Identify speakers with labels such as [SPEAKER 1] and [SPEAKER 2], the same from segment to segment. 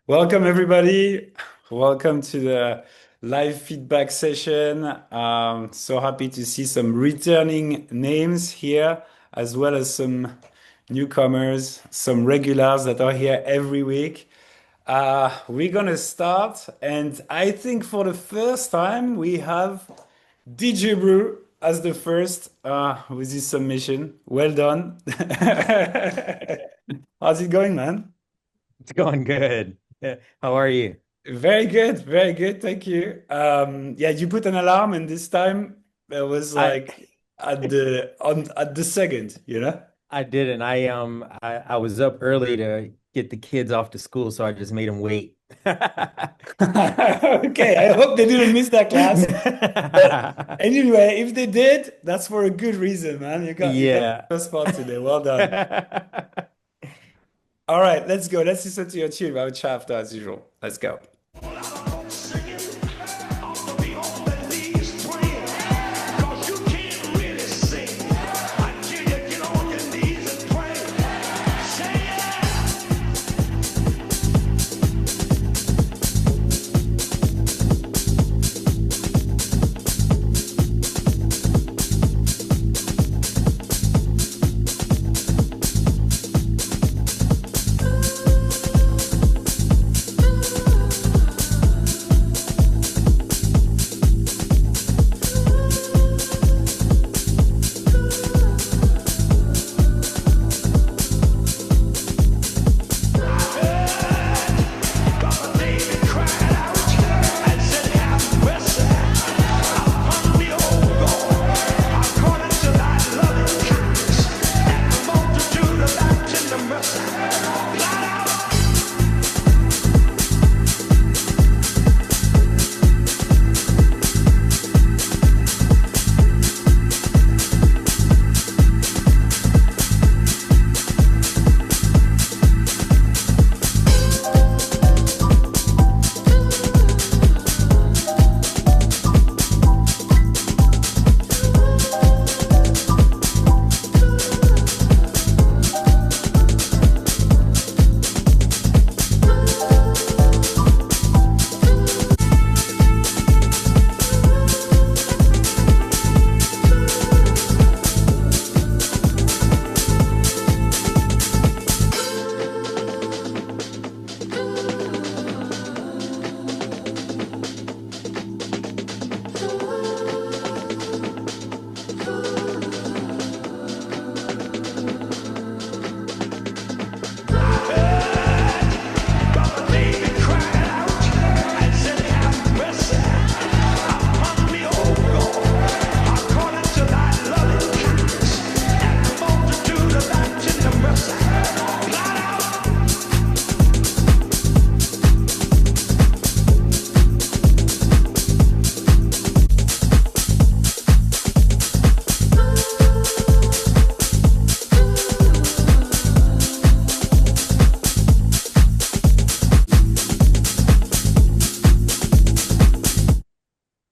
[SPEAKER 1] Welcome, everybody. Welcome to the live feedback session. So happy to see some returning names here, as well as some newcomers, some regulars that are here every week. We're gonna start, and I think for the first time we have DJ Brew as the first with his submission. Well done. How's it going, man?
[SPEAKER 2] It's going good. Yeah. How are you?
[SPEAKER 1] Very good, very good. Thank you. Yeah, you put an alarm, and this time it was
[SPEAKER 2] I
[SPEAKER 1] like at the second, you know?
[SPEAKER 2] I didn't. I was up early to get the kids off to school, so I just made them wait.
[SPEAKER 1] Okay, I hope they didn't miss that class. But anyway, if they did, that's for a good reason, man. You got the
[SPEAKER 2] Yeah.
[SPEAKER 1] first spot today. Well done. All right, let's go. Let's listen to your tune. I would shaft as usual. Let's go.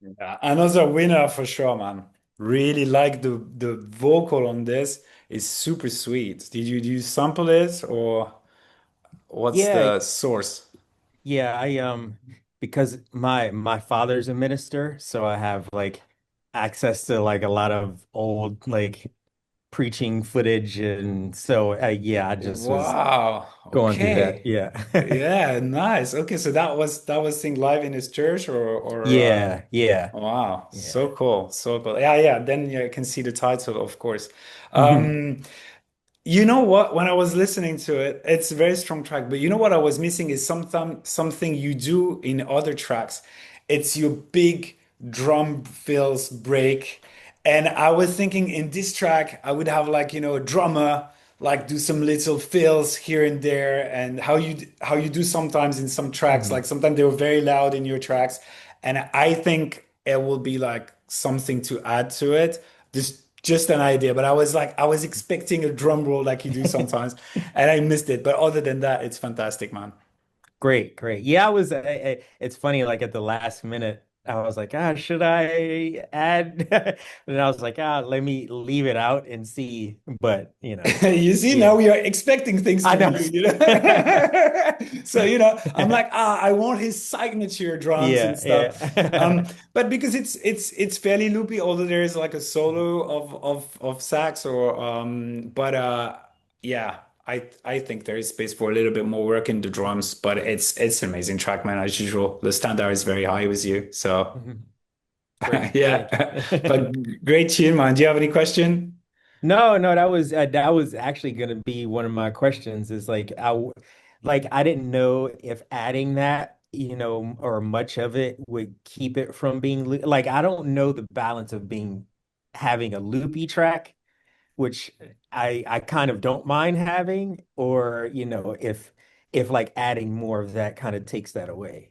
[SPEAKER 1] Yeah, another winner for sure, man. Really like the vocal on this. It's super sweet. Did you sample it or what's
[SPEAKER 2] Yeah,
[SPEAKER 1] the source?
[SPEAKER 2] yeah, because my father's a minister, so I have like access to like a lot of old like preaching footage, and so yeah, I just was
[SPEAKER 1] Wow.
[SPEAKER 2] going through that.
[SPEAKER 1] Okay.
[SPEAKER 2] Yeah.
[SPEAKER 1] Yeah, nice. Okay, so that was thing live in his church or
[SPEAKER 2] Yeah, yeah.
[SPEAKER 1] wow, so
[SPEAKER 2] Yeah.
[SPEAKER 1] cool. So cool. Yeah, yeah. Then you can see the title, of course.
[SPEAKER 2] Mhm.
[SPEAKER 1] Um, You know what? When I was listening to it, it's a very strong track, but you know what I was missing is something you do in other tracks. It's your big drum fills break. And I was thinking in this track, I would have like, a drummer, like do some little fills here and there, and how you do sometimes in some tracks,
[SPEAKER 2] Mhm.
[SPEAKER 1] like sometimes they were very loud in your tracks. And I think it will be like something to add to it. Just an idea, but I was expecting a drum roll like you do sometimes, and I missed it. But other than that, it's fantastic, man.
[SPEAKER 2] Great, great. Yeah, I was. It's funny, like at the last minute. I was like, should I add? And I was like, let me leave it out and see. But
[SPEAKER 1] You see, now
[SPEAKER 2] yeah,
[SPEAKER 1] we are expecting things
[SPEAKER 2] I
[SPEAKER 1] from
[SPEAKER 2] know.
[SPEAKER 1] you, you know. So, I'm like, I want his signature drums and
[SPEAKER 2] Yeah,
[SPEAKER 1] stuff.
[SPEAKER 2] yeah.
[SPEAKER 1] But because it's fairly loopy, although there is like a solo of sax or but yeah, I think there is space for a little bit more work in the drums, but it's an amazing track, man, as usual. The standard is very high with you. So
[SPEAKER 2] Mhm. Great, thank
[SPEAKER 1] yeah.
[SPEAKER 2] you.
[SPEAKER 1] But great tune, man. Do you have any question?
[SPEAKER 2] No, no, that was actually gonna be one of my questions. Is like I didn't know if adding that, or much of it would keep it from being like I don't know the balance of being having a loopy track, which I kind of don't mind having, or if like adding more of that kind of takes that away.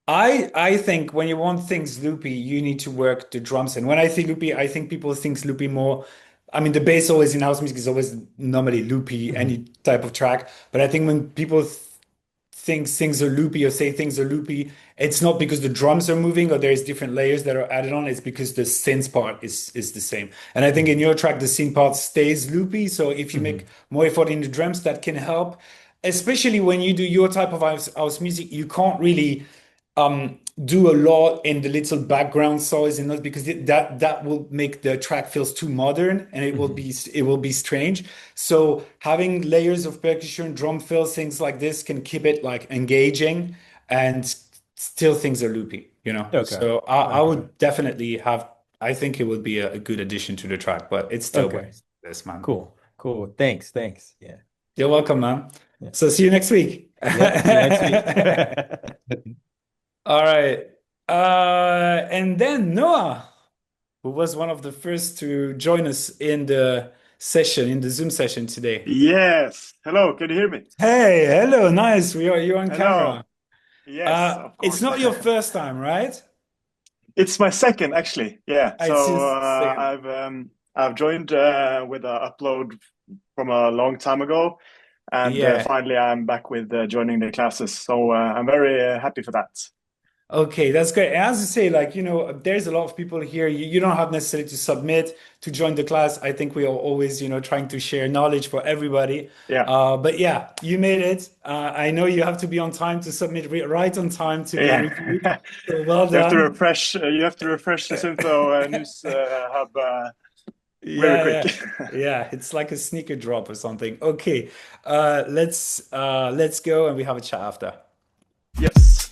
[SPEAKER 1] I think when you want things loopy, you need to work the drums. And when I say loopy, I think people think loopy more. I mean, the bass always in house music is always normally loopy,
[SPEAKER 2] Mhm.
[SPEAKER 1] any type of track. But I think when people think things are loopy or say things are loopy, it's not because the drums are moving or there's different layers that are added on. It's because the synth part is the same. And I think in
[SPEAKER 2] Mhm.
[SPEAKER 1] your track, the synth part stays loopy. So if you make
[SPEAKER 2] Mhm.
[SPEAKER 1] more effort in the drums, that can help. Especially when you do your type of house music, you can't really do a lot in the little background noise and not because that will make the track feels too modern and
[SPEAKER 2] Mhm.
[SPEAKER 1] it will be strange. So having layers of percussion, drum fills, things like this can keep it like engaging and still things are loopy, you know.
[SPEAKER 2] Okay.
[SPEAKER 1] So I
[SPEAKER 2] Okay.
[SPEAKER 1] would definitely have. I think it would be a good addition to the track, but it still
[SPEAKER 2] Okay.
[SPEAKER 1] works. This man.
[SPEAKER 2] Cool. Cool. Thanks. Thanks. Yeah.
[SPEAKER 1] You're welcome, man.
[SPEAKER 2] Yeah.
[SPEAKER 1] So see you next week.
[SPEAKER 2] Yep. See you next week.
[SPEAKER 1] All right. And then Noah, who was one of the first to join us in the session, in the Zoom session today.
[SPEAKER 3] Yes. Hello, can you hear me?
[SPEAKER 1] Hey, hello, nice. You're on camera.
[SPEAKER 3] Hello. Yes, of
[SPEAKER 1] It's
[SPEAKER 3] course.
[SPEAKER 1] not your first time, right?
[SPEAKER 3] It's my second actually. Yeah.
[SPEAKER 1] It's
[SPEAKER 3] So
[SPEAKER 1] just second.
[SPEAKER 3] I've joined with an upload from a long time ago, and
[SPEAKER 1] Yeah.
[SPEAKER 3] finally I'm back with joining the classes. So I'm very happy for that.
[SPEAKER 1] Okay, that's great. And as you say, like, there's a lot of people here. You don't have necessarily to submit to join the class. I think we are always, trying to share knowledge for everybody.
[SPEAKER 3] Yeah.
[SPEAKER 1] But yeah, you made it. I know you have to be on time to submit right on time to be
[SPEAKER 3] Yeah.
[SPEAKER 1] reviewed. So well
[SPEAKER 3] You have to
[SPEAKER 1] done.
[SPEAKER 3] refresh. You have to refresh the SYNTHO news hub very
[SPEAKER 1] Yeah,
[SPEAKER 3] quick.
[SPEAKER 1] yeah. Yeah, it's like a sneaker drop or something. Okay. Let's go and we have a chat after.
[SPEAKER 3] Yes.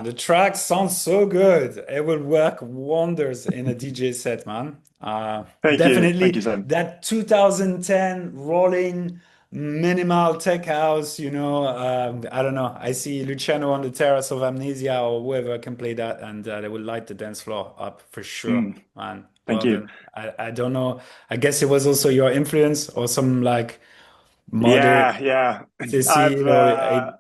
[SPEAKER 1] The track sounds so good. It will work wonders in a DJ set, man.
[SPEAKER 3] Thank you,
[SPEAKER 1] Definitely
[SPEAKER 3] Sam.
[SPEAKER 1] that 2010 rolling minimal tech house, I don't know. I see Luciano on the terrace of Amnesia or whoever can play that, and they will light the dance floor up for sure,
[SPEAKER 3] Mm,
[SPEAKER 1] man.
[SPEAKER 3] thank
[SPEAKER 1] Well
[SPEAKER 3] you.
[SPEAKER 1] done. I don't know. I guess it was also your influence or some like model
[SPEAKER 3] Yeah, yeah.
[SPEAKER 1] Ceci
[SPEAKER 3] I've
[SPEAKER 1] or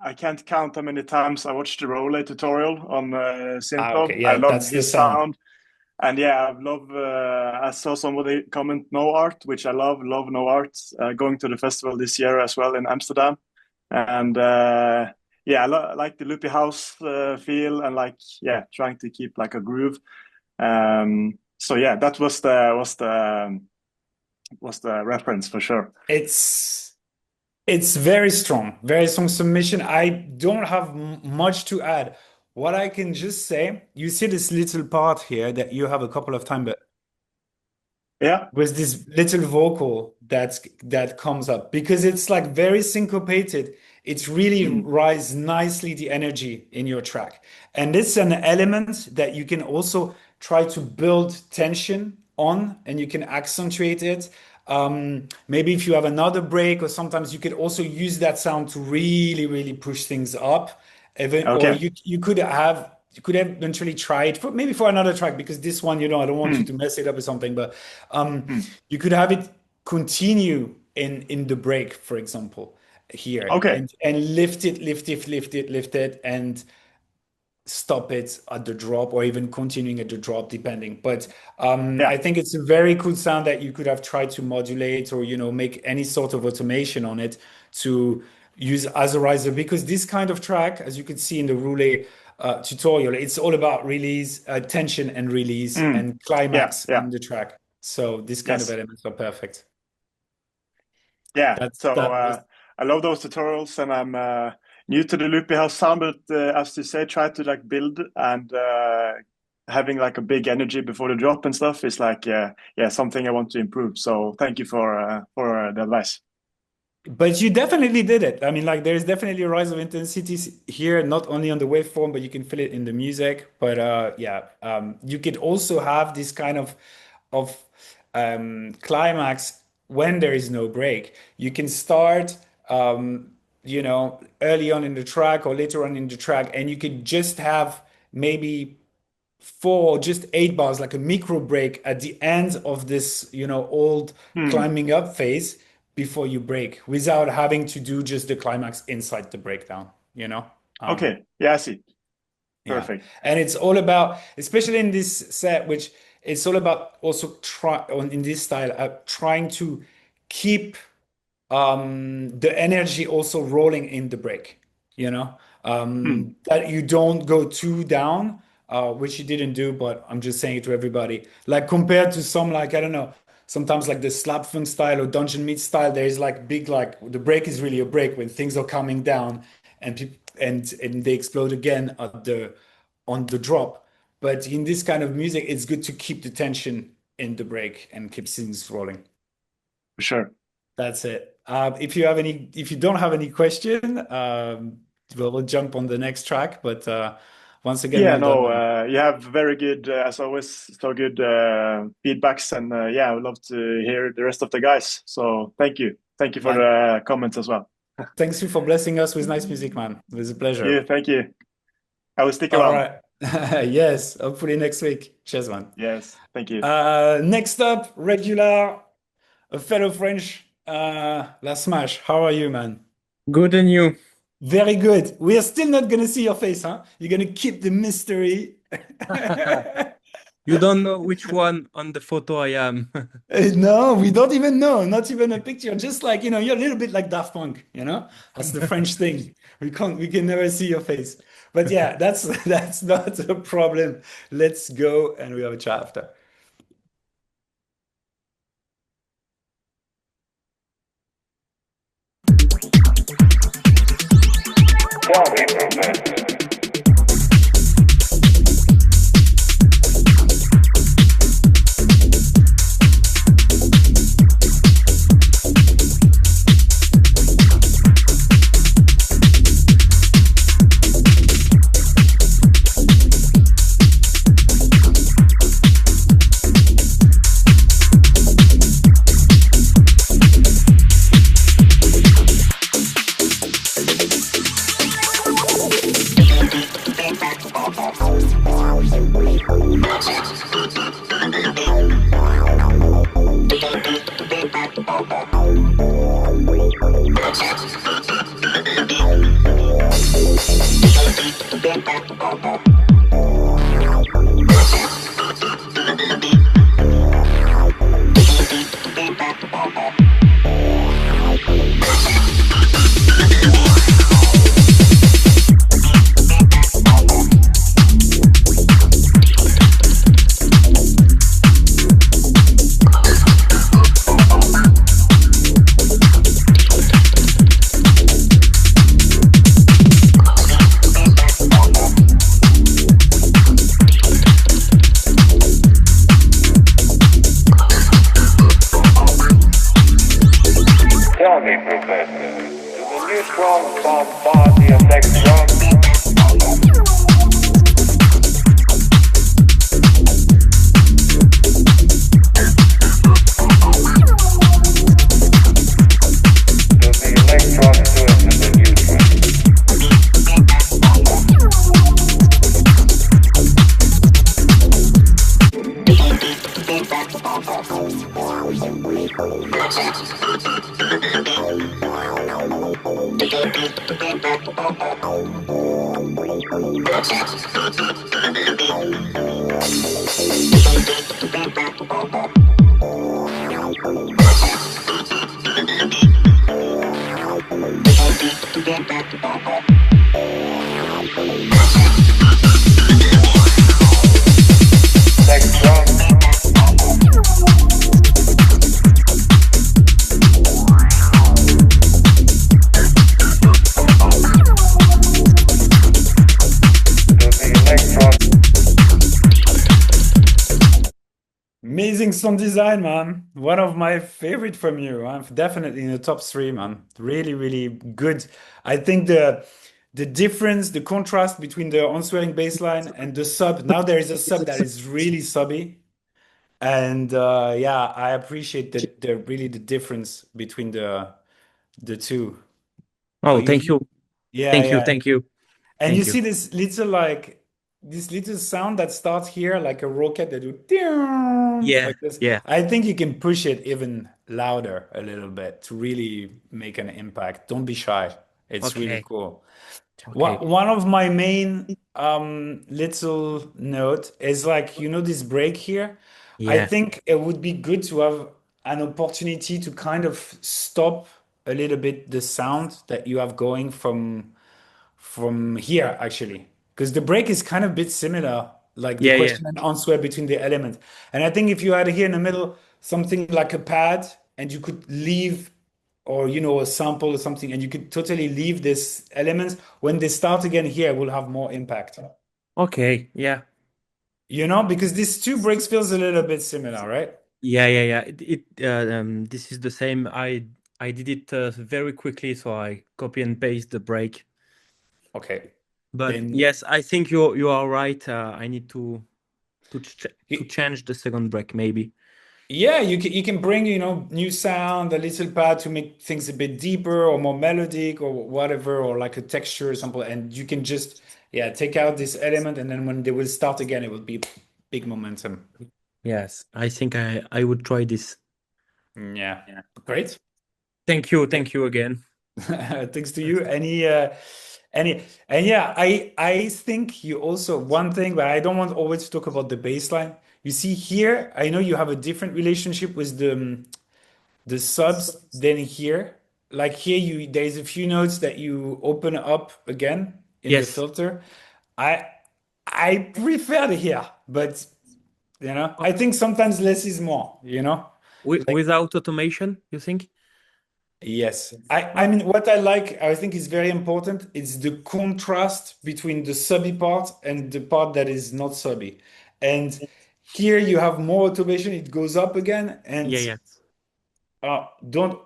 [SPEAKER 3] I can't count how many times I watched the Rolay tutorial on SYNTHO.
[SPEAKER 1] okay,
[SPEAKER 3] I
[SPEAKER 1] yeah,
[SPEAKER 3] love
[SPEAKER 1] that's the
[SPEAKER 3] his
[SPEAKER 1] sound.
[SPEAKER 3] sound. And yeah, I love. I saw somebody comment no art, which I love no art. Going to the festival this year as well in Amsterdam, and yeah, I like the loopy house feel and like yeah, trying to keep like a groove. So yeah, that was the reference for sure.
[SPEAKER 1] It's it's very strong submission. I don't have much to add. What I can just say, you see this little part here that you have a couple of times, but
[SPEAKER 3] Yeah.
[SPEAKER 1] with this little vocal that comes up because it's like very syncopated. It's really
[SPEAKER 3] Mm.
[SPEAKER 1] rise nicely the energy in your track. And it's an element that you can also try to build tension on and you can accentuate it. Maybe if you have another break, or sometimes you could also use that sound to really, really push things up. Even, or
[SPEAKER 3] Okay.
[SPEAKER 1] you could eventually try it for maybe for another track because this one, I don't want you to
[SPEAKER 3] Mm.
[SPEAKER 1] mess it up or something, but
[SPEAKER 3] Mm.
[SPEAKER 1] you could have it continue in the break, for example, here
[SPEAKER 3] Okay.
[SPEAKER 1] and lift it, and stop it at the drop or even continuing at the drop depending, but I
[SPEAKER 3] Yeah.
[SPEAKER 1] think it's a very cool sound that you could have tried to modulate or make any sort of automation on it to use as a riser, because this kind of track, as you could see in the Roulet tutorial, it's all about release, tension and release
[SPEAKER 3] Mm.
[SPEAKER 1] and
[SPEAKER 3] Yeah.
[SPEAKER 1] climax
[SPEAKER 3] Yeah.
[SPEAKER 1] in the track, so this kind of
[SPEAKER 3] Yes.
[SPEAKER 1] elements are perfect.
[SPEAKER 3] Yeah,
[SPEAKER 1] That's
[SPEAKER 3] so
[SPEAKER 1] that was
[SPEAKER 3] I love those tutorials, and I'm new to the loopy house sound, but as you say, try to like build and having like a big energy before the drop and stuff is like yeah something I want to improve. So thank you for the advice.
[SPEAKER 1] But you definitely did it. I mean, like, there's definitely a rise of intensity here, not only on the waveform, but you can feel it in the music. But yeah, you could also have this kind of climax when there is no break. You can start, early on in the track or later on in the track, and you could just have maybe four, just 8 bars, like a micro break at the end of this, old
[SPEAKER 3] Hmm.
[SPEAKER 1] climbing up phase before you break without having to do just the climax inside the breakdown. Um,
[SPEAKER 3] Okay, yeah, I see.
[SPEAKER 1] yeah.
[SPEAKER 3] Perfect.
[SPEAKER 1] And it's all about, especially in this set, which it's all about also in this style, trying to keep the energy also rolling in the break, you know,
[SPEAKER 3] Hmm.
[SPEAKER 1] that you don't go too down, which you didn't do, but I'm just saying it to everybody. Like compared to some, like, I don't know, sometimes like the slap funk style or dungeon meat style, there's like big, like the break is really a break when things are coming down and people and they explode again at the on the drop. But in this kind of music, it's good to keep the tension in the break and keep things rolling.
[SPEAKER 3] For sure.
[SPEAKER 1] That's it. If you don't have any question, we'll jump on the next track. But once again,
[SPEAKER 3] Yeah,
[SPEAKER 1] well done,
[SPEAKER 3] no,
[SPEAKER 1] man.
[SPEAKER 3] you have very good, as always, so good feedbacks, and yeah, I would love to hear the rest of the guys. So thank you for
[SPEAKER 1] Man,
[SPEAKER 3] the comments as well.
[SPEAKER 1] thanks you for blessing us with nice music, man. It was a
[SPEAKER 3] Yeah,
[SPEAKER 1] pleasure.
[SPEAKER 3] thank you. I will stick
[SPEAKER 1] All
[SPEAKER 3] around.
[SPEAKER 1] right. Yes, hopefully next week. Cheers, man.
[SPEAKER 3] Yes, thank you.
[SPEAKER 1] Next up, regular, a fellow French, La Smash. How are you, man?
[SPEAKER 4] Good and you.
[SPEAKER 1] Very good. We are still not gonna see your face, huh? You're gonna keep the mystery.
[SPEAKER 4] You don't know which one on the photo I am.
[SPEAKER 1] No, we don't even know. Not even a picture. Just like, you're a little bit like Daft Punk. That's the French thing. We can never see your face. But yeah, that's not a problem. Let's go and we have a chat after. Amazing sound design, man. One of my favorite from you. I'm definitely in the top three, man. Really, really good. I think the difference, the contrast between the on-swelling bass line and the sub. Now there is a sub that is really subby, and yeah, I appreciate the really the difference between the two. Oh,
[SPEAKER 4] Oh,
[SPEAKER 1] you,
[SPEAKER 4] thank you.
[SPEAKER 1] yeah,
[SPEAKER 4] Thank you.
[SPEAKER 1] yeah.
[SPEAKER 4] Thank you.
[SPEAKER 1] And you
[SPEAKER 4] Thank you.
[SPEAKER 1] see this little sound that starts here like a rocket that do "Ding,"
[SPEAKER 4] Yeah.
[SPEAKER 1] like this.
[SPEAKER 4] Yeah.
[SPEAKER 1] I think you can push it even louder a little bit to really make an impact. Don't be shy. It's really
[SPEAKER 4] Okay.
[SPEAKER 1] cool.
[SPEAKER 4] Okay.
[SPEAKER 1] One of my main little note is like, this break here. I
[SPEAKER 4] Yeah.
[SPEAKER 1] think it would be good to have an opportunity to kind of stop a little bit the sound that you have going from here actually, because the break is kind of a bit similar, like the
[SPEAKER 4] Yeah. Yeah.
[SPEAKER 1] question and answer between the elements. And I think if you had here in the middle something like a pad and you could leave, or a sample or something, and you could totally leave this elements when they start again here, it will have more impact.
[SPEAKER 4] Okay. Yeah.
[SPEAKER 1] Because these two breaks feels a little bit similar, right?
[SPEAKER 4] Yeah. Yeah. Yeah. This is the same. I did it very quickly, so I copy and paste the break.
[SPEAKER 1] Okay.
[SPEAKER 4] But
[SPEAKER 1] Then
[SPEAKER 4] yes, I think you are right. I need to
[SPEAKER 1] y-
[SPEAKER 4] change the second break maybe.
[SPEAKER 1] yeah, you can bring, new sound, a little pad to make things a bit deeper or more melodic or whatever, or like a texture or something. And you can just, yeah, take out this element, and then when they will start again, it will be big momentum.
[SPEAKER 4] Yes, I think I would try this.
[SPEAKER 1] Yeah. Great.
[SPEAKER 4] Thank you again.
[SPEAKER 1] Thanks to you. And yeah, I think you also one thing, but I don't want always to talk about the baseline. You see here, I know you have a different relationship with the subs than here. Like here, there's a few notes that you open up again in the
[SPEAKER 4] Yes.
[SPEAKER 1] filter. I I prefer the here, but
[SPEAKER 4] Uh,
[SPEAKER 1] I think sometimes less is more. Like
[SPEAKER 4] Without automation, you think?
[SPEAKER 1] yes. I mean what I think is very important is the contrast between the subby part and the part that is not subby. And here you have more automation, it goes up again, and
[SPEAKER 4] Yeah, yeah.
[SPEAKER 1] don't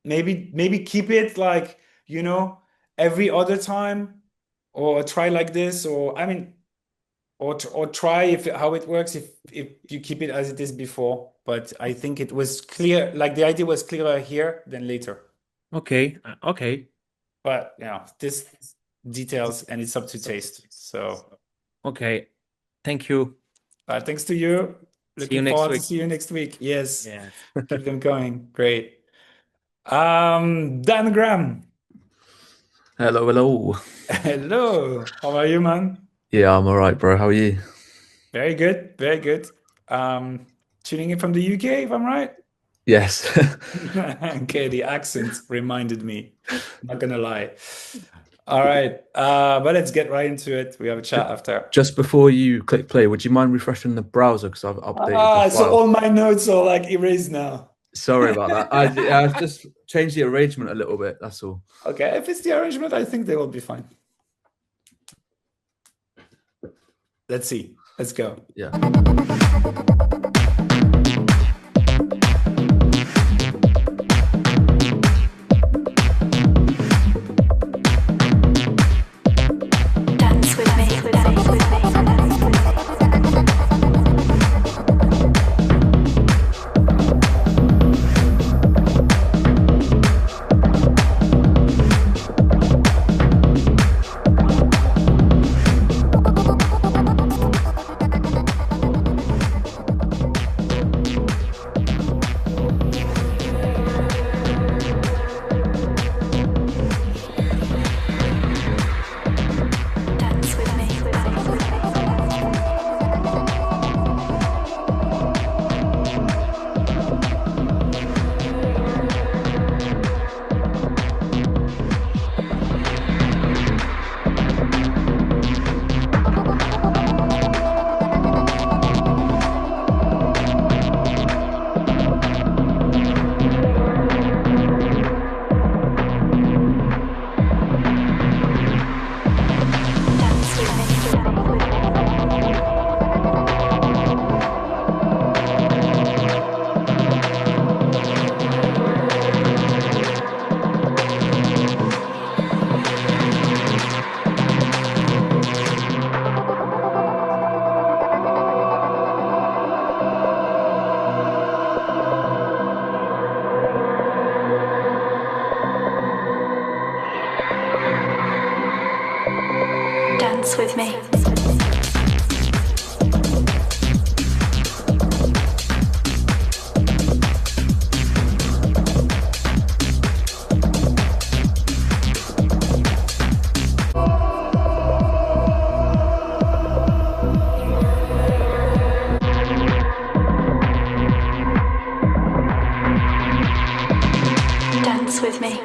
[SPEAKER 1] maybe keep it like, every other time, or try like this, or I mean, or try if how it works if you keep it as it is before. But I think it was clear, like the idea was clearer here than later.
[SPEAKER 4] Okay. Okay.
[SPEAKER 1] But this details, and it's up to taste. So
[SPEAKER 4] Okay. Thank you.
[SPEAKER 1] thanks to you.
[SPEAKER 4] See you
[SPEAKER 1] Looking
[SPEAKER 4] next
[SPEAKER 1] forward to
[SPEAKER 4] week.
[SPEAKER 1] see you next week. Yes,
[SPEAKER 4] Yes.
[SPEAKER 1] keep them going. Great. Dan Graham.
[SPEAKER 5] Hello, hello.
[SPEAKER 1] Hello. How are you, man?
[SPEAKER 5] Yeah, I'm all right, bro. How are you?
[SPEAKER 1] Very good. Very good. Um, Tuning in from the UK, if I'm right.
[SPEAKER 5] Yes.
[SPEAKER 1] Okay, the accent reminded me. Not gonna lie. All right, but let's get right into it. We have a chat after.
[SPEAKER 5] Just before you click play, would you mind refreshing the browser because I've updated the
[SPEAKER 1] So
[SPEAKER 5] file?
[SPEAKER 1] all my notes are like erased now.
[SPEAKER 5] Sorry about that. I've just changed the arrangement a little bit. That's all.
[SPEAKER 1] Okay, if it's the arrangement, I think they will be fine. Let's see. Let's go.
[SPEAKER 5] Yeah.
[SPEAKER 6] Dance with me. Dance with me. Dance with me.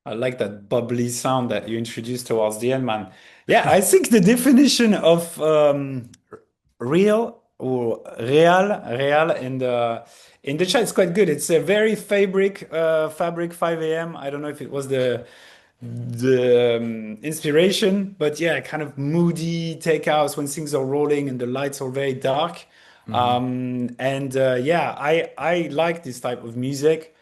[SPEAKER 1] I like that bubbly sound that you introduced towards the end, man. Yeah, I think the definition of real or real in the chat is quite good. It's a very fabric 5 a.m. I don't know if it was the inspiration, but yeah, kind of moody takeouts when things are rolling and the lights are very dark. And yeah, I like this type of music.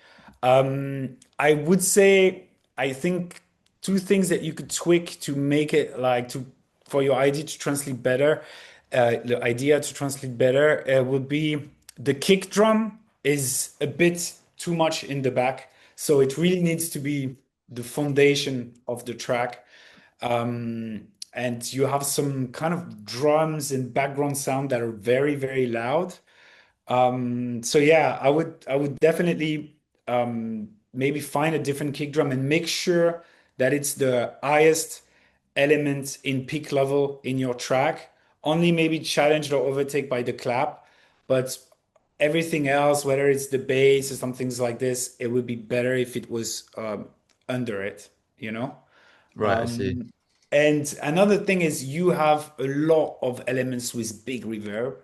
[SPEAKER 1] I would say I think two things that you could tweak to make it like to for your idea to translate better. The idea to translate better would be the kick drum is a bit too much in the back, so it really needs to be the foundation of the track. And you have some kind of drums and background sound that are very loud. So yeah, I would definitely maybe find a different kick drum and make sure that it's the highest element in peak level in your track. Only maybe challenged or overtake by the clap, but everything else, whether it's the bass or some things like this, it would be better if it was under it, you know?
[SPEAKER 5] Right, I see.
[SPEAKER 1] And another thing is you have a lot of elements with big reverb,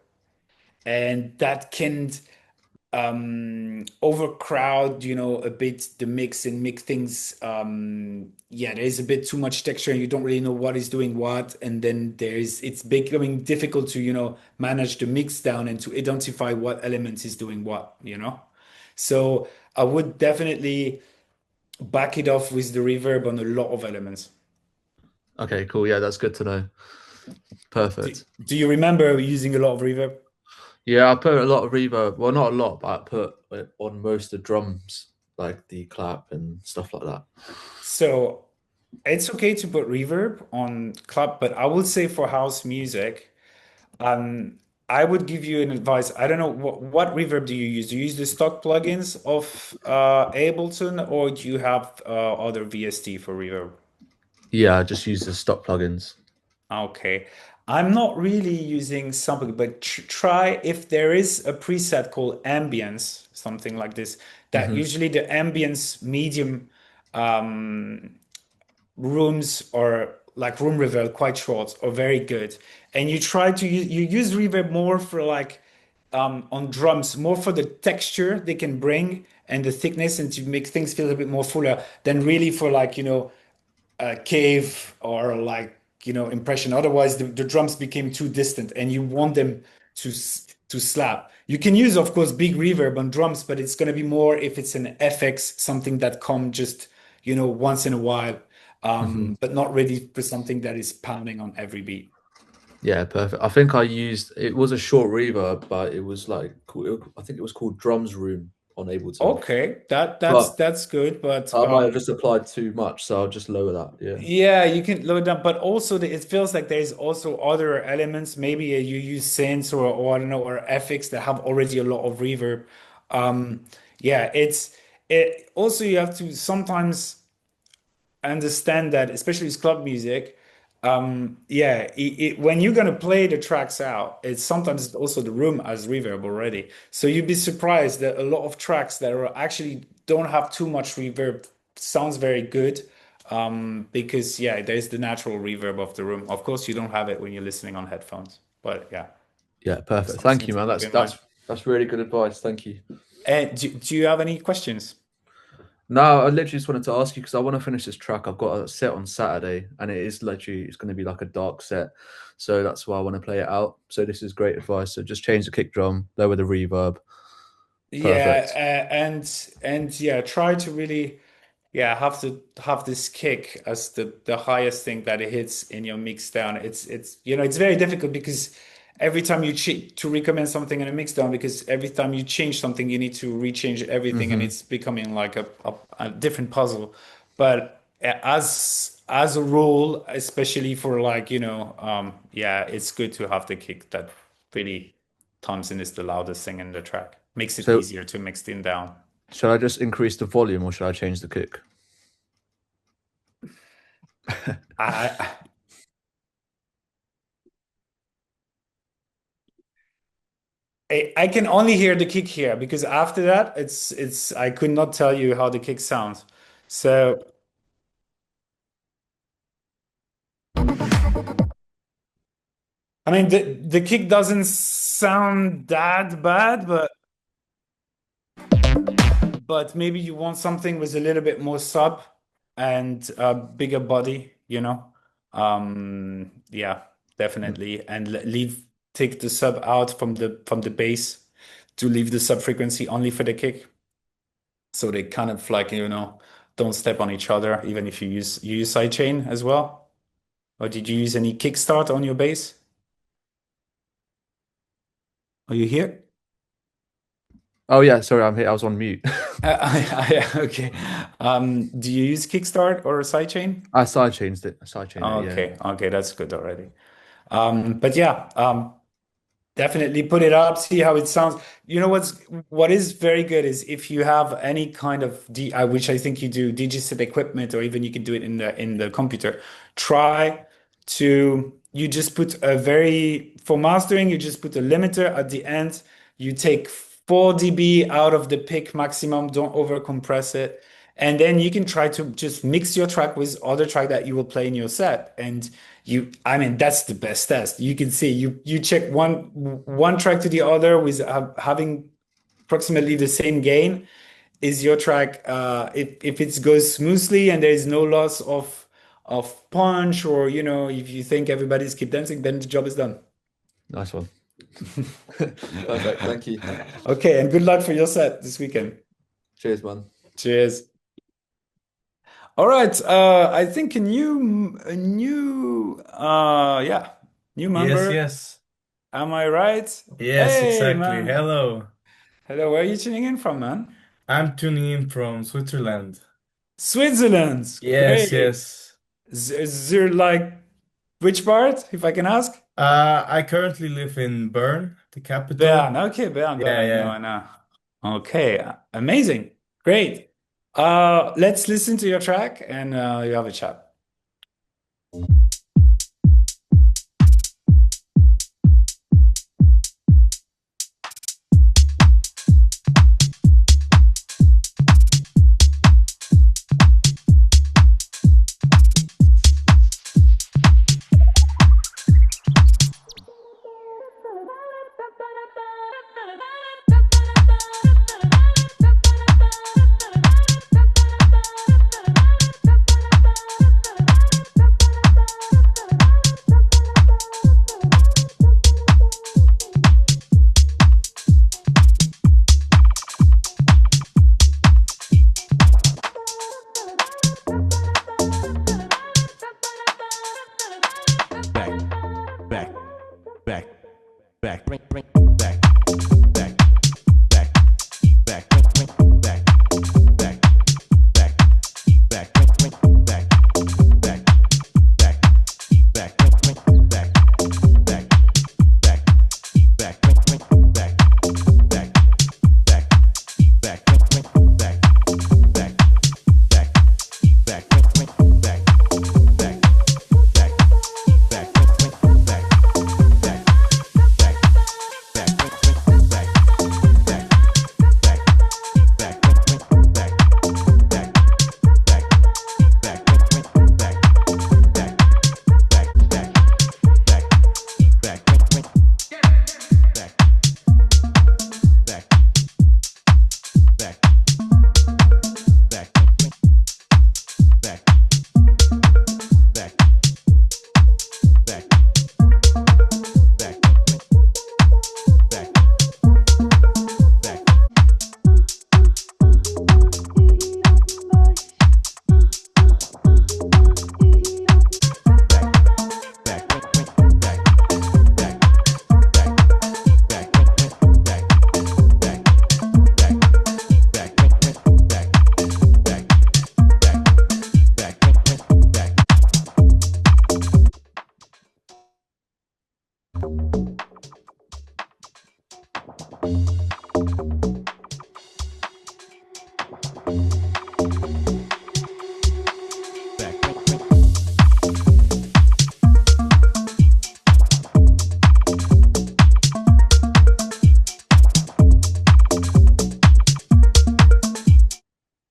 [SPEAKER 1] and that can overcrowd, a bit the mix and make things yeah, there's a bit too much texture and you don't really know what is doing what, and then it's becoming difficult to, manage the mix down and to identify what element is doing what. So I would definitely back it off with the reverb on a lot of elements.
[SPEAKER 5] Okay, cool. Yeah, that's good to know.
[SPEAKER 1] Do,
[SPEAKER 5] Perfect.
[SPEAKER 1] do you remember using a lot of reverb?
[SPEAKER 5] Yeah, I put a lot of reverb. Well, not a lot, but I put it on most of the drums, like the clap and stuff like that.
[SPEAKER 1] So it's okay to put reverb on club, but I would say for house music, um, I would give you an advice. I don't know what reverb do you use? Do you use the stock plugins of Ableton, or do you have other VST for reverb?
[SPEAKER 5] Yeah, I just use the stock plugins.
[SPEAKER 1] Okay. I'm not really using something, but try if there is a preset called ambience, something like this, that
[SPEAKER 5] Hmm.
[SPEAKER 1] usually the ambience medium um, rooms or like room reverb quite short or very good, and you try to you use reverb more for like on drums, more for the texture they can bring and the thickness, and to make things feel a bit more fuller than really for like a cave or like impression. Otherwise the drums became too distant and you want them to slap. You can use of course big reverb on drums, but it's going to be more if it's an FX, something that come just once in a while,
[SPEAKER 5] Hmm.
[SPEAKER 1] but not really for something that is pounding on every beat.
[SPEAKER 5] Yeah, perfect. I think I used it was a short reverb, but it was like I think it was called Drums Room on Ableton.
[SPEAKER 1] Okay, that's
[SPEAKER 5] But
[SPEAKER 1] that's good, but
[SPEAKER 5] I might have just applied too much, so I'll just lower that. Yeah.
[SPEAKER 1] yeah, you can load down, but also it feels like there's also other elements. Maybe you use synths or I don't know, or FX that have already a lot of reverb. Um, yeah, it also you have to sometimes understand that, especially with club music. Yeah, when you're gonna play the tracks out, it's sometimes also the room has reverb already. So you'd be surprised that a lot of tracks that are actually don't have too much reverb sounds very good. Because yeah, there's the natural reverb of the room. Of course, you don't have it when you're listening on headphones, but yeah,
[SPEAKER 5] Yeah, perfect. Thank
[SPEAKER 1] something
[SPEAKER 5] you,
[SPEAKER 1] to
[SPEAKER 5] man.
[SPEAKER 1] keep
[SPEAKER 5] That's
[SPEAKER 1] in mind.
[SPEAKER 5] that's that's really good advice. Thank you.
[SPEAKER 1] And do you have any questions?
[SPEAKER 5] No, I literally just wanted to ask you because I want to finish this track. I've got a set on Saturday, and it's going to be like a dark set, so that's why I want to play it out. So this is great advice. So just change the kick drum, lower the reverb.
[SPEAKER 1] Yeah,
[SPEAKER 5] Perfect.
[SPEAKER 1] and yeah, try to really. yeah, have to have this kick as the highest thing that it hits in your mix down. It's it's very difficult because every time you to recommend something in a mix down, because every time you change something, you need to rechange everything, and
[SPEAKER 5] Hmm.
[SPEAKER 1] it's becoming like a different puzzle. But as a rule, especially for like yeah, it's good to have the kick that really Thompson is the loudest thing in the track. Makes it
[SPEAKER 5] So
[SPEAKER 1] easier to mix it down.
[SPEAKER 5] should I just increase the volume or should I change the kick?
[SPEAKER 1] I I can only hear the kick here because after that it's I could not tell you how the kick sounds. So I mean the kick doesn't sound that bad, but maybe you want something with a little bit more sub and a bigger body, you know? Yeah, definitely. And leave take the sub out from the bass to leave the sub frequency only for the kick. So they kind of like, don't step on each other, even if you use sidechain as well. Or did you use any kickstart on your bass? Are you here?
[SPEAKER 5] Oh yeah, sorry, I'm here. I was on mute.
[SPEAKER 1] Okay. Do you use kickstart or sidechain?
[SPEAKER 5] I sidechained it. I sidechained it, yeah.
[SPEAKER 1] Okay, okay, that's good already. But yeah, definitely put it up, see how it sounds. What is very good is if you have any kind of which I think you do, digital equipment, or even you can do it in the computer. Try to you just put for mastering, you just put a limiter at the end. You take 4 dB out of the pick maximum, don't over compress it. And then you can try to just mix your track with other track that you will play in your set. And I mean, that's the best test. You can see you check one track to the other with having approximately the same gain. Is your track if it goes smoothly and there is no loss of punch, or if you think everybody's keep dancing, then the job is done.
[SPEAKER 5] Nice one. Perfect. Thank you.
[SPEAKER 1] Okay, and good luck for your set this weekend.
[SPEAKER 5] Cheers, man.
[SPEAKER 1] Cheers. All right. I think new
[SPEAKER 7] Yes,
[SPEAKER 1] member.
[SPEAKER 7] yes.
[SPEAKER 1] Am I right?
[SPEAKER 7] Yes,
[SPEAKER 1] Hey,
[SPEAKER 7] exactly.
[SPEAKER 1] man.
[SPEAKER 7] Hello.
[SPEAKER 1] Hello. Where are you tuning in from, man?
[SPEAKER 7] I'm tuning in from Switzerland.
[SPEAKER 1] Switzerland.
[SPEAKER 7] Yes,
[SPEAKER 1] Great.
[SPEAKER 7] yes.
[SPEAKER 1] Is there like which part, if I can ask?
[SPEAKER 7] I currently live in Bern, the capital.
[SPEAKER 1] Bern. Okay, Bern.
[SPEAKER 7] Yeah,
[SPEAKER 1] I know.
[SPEAKER 7] yeah.
[SPEAKER 1] I know. Okay. Amazing. Great. Let's listen to your track and you have a chat.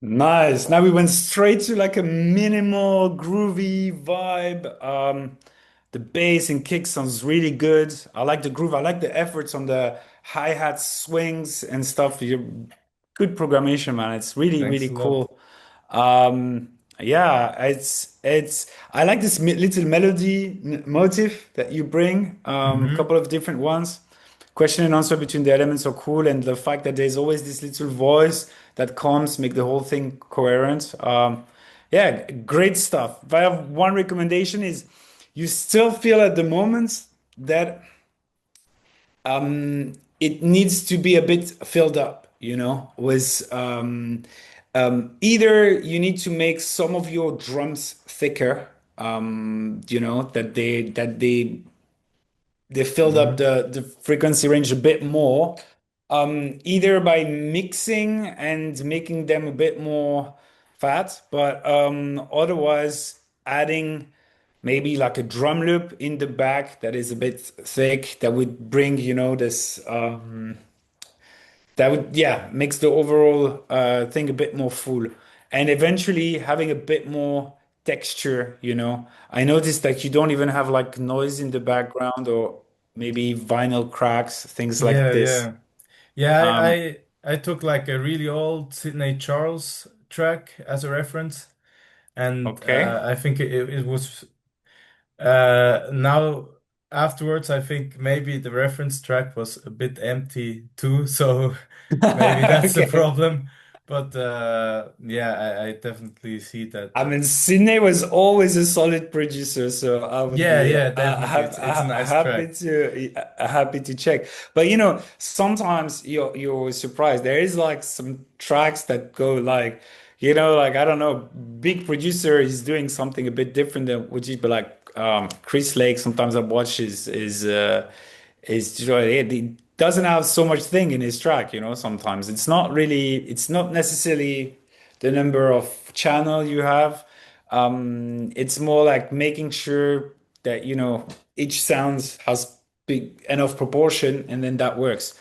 [SPEAKER 1] Nice. Now we went straight to like a minimal groovy vibe. The bass and kick sounds really good. I like the groove. I like the efforts on the hi-hat swings and stuff. Good programmation, man. It's really,
[SPEAKER 7] Thanks
[SPEAKER 1] really
[SPEAKER 7] a lot.
[SPEAKER 1] cool. Yeah, it's I like this little melody motif that you bring.
[SPEAKER 7] Hmm.
[SPEAKER 1] Couple of different ones. Question and answer between the elements are cool, and the fact that there's always this little voice that comes make the whole thing coherent. Yeah, great stuff. If I have one recommendation is you still feel at the moment that it needs to be a bit filled up, with either you need to make some of your drums thicker, that they filled up
[SPEAKER 7] Hmm.
[SPEAKER 1] the frequency range a bit more, either by mixing and making them a bit more fat, but otherwise adding maybe like a drum loop in the back that is a bit thick that would bring, this that would, yeah, makes the overall thing a bit more full, and eventually having a bit more texture. I noticed that you don't even have like noise in the background or maybe vinyl cracks, things like
[SPEAKER 7] Yeah,
[SPEAKER 1] this.
[SPEAKER 7] yeah. Yeah,
[SPEAKER 1] um
[SPEAKER 7] I took like a really old Sydney Charles track as a reference, and
[SPEAKER 1] okay.
[SPEAKER 7] I think it was now afterwards I think maybe the reference track was a bit empty too, so maybe that's the
[SPEAKER 1] Okay.
[SPEAKER 7] problem. But yeah, I definitely see that.
[SPEAKER 1] I mean, Sydney was always a solid producer, so I would
[SPEAKER 7] Yeah,
[SPEAKER 1] be
[SPEAKER 7] yeah, definitely. It's a nice
[SPEAKER 1] happy
[SPEAKER 7] track.
[SPEAKER 1] to check. But sometimes you're surprised. There is like some tracks that go like, like I don't know, big producer is doing something a bit different than what you, but like Chris Lake. Sometimes I watch is it doesn't have so much thing in his track. Sometimes it's not necessarily the number of channel you have. It's more like making sure that each sound has big enough proportion, and then that works.